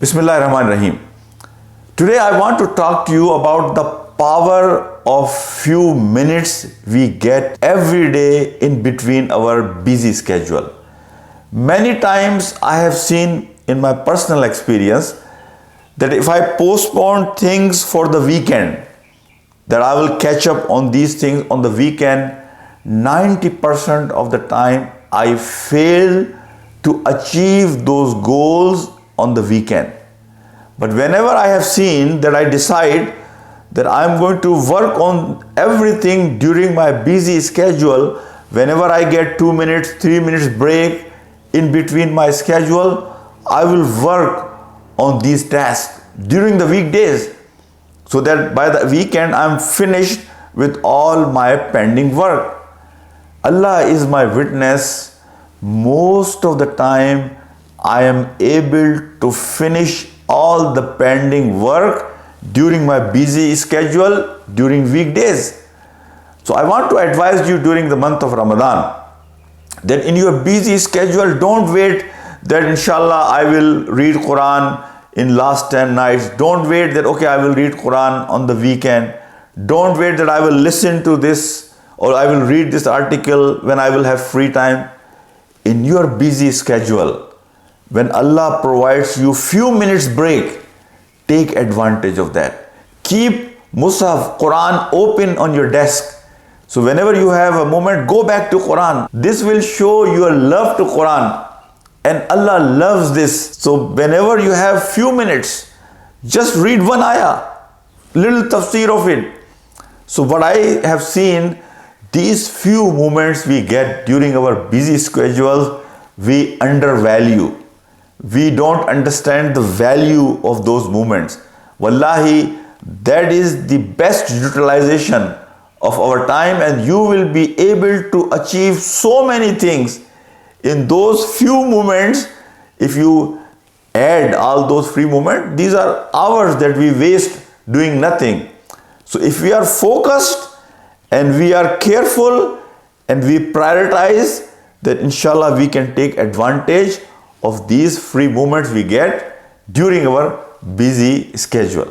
Bismillahirrahmanirrahim. Today I want to talk to you about the power of few minutes we get every day in between our busy schedule. Many times I have seen in my personal experience that if I postpone things for the weekend, that I will catch up on these things on the weekend, 90% of the time I fail to achieve those goals on the weekend. But whenever I have seen that I decide that I am going to work on everything during my busy schedule, whenever I get 2 minutes, 3 minutes break in between my schedule, I will work on these tasks during the weekdays so that by the weekend I am finished with all my pending work. Allah is my witness, most of the time I am able to finish all the pending work during my busy schedule during weekdays. So I want to advise you during the month of Ramadan that in your busy schedule, don't wait that inshallah I will read Quran in last 10 nights. Don't wait that okay I will read Quran on the weekend. Don't wait that I will listen to this or I will read this article when I will have free time. In your busy schedule, when Allah provides you few minutes break, take advantage of that. Keep Musaf, Quran open on your desk. So whenever you have a moment, go back to Quran. This will show your love to Quran. And Allah loves this. So whenever you have few minutes, just read one ayah, little tafsir of it. So what I have seen, these few moments we get during our busy schedule, we undervalue. We don't understand the value of those moments. Wallahi, that is the best utilization of our time, and you will be able to achieve so many things in those few moments. If you add all those free moments, these are hours that we waste doing nothing. So if we are focused and we are careful and we prioritize, that inshallah we can take advantage of these free moments we get during our busy schedule.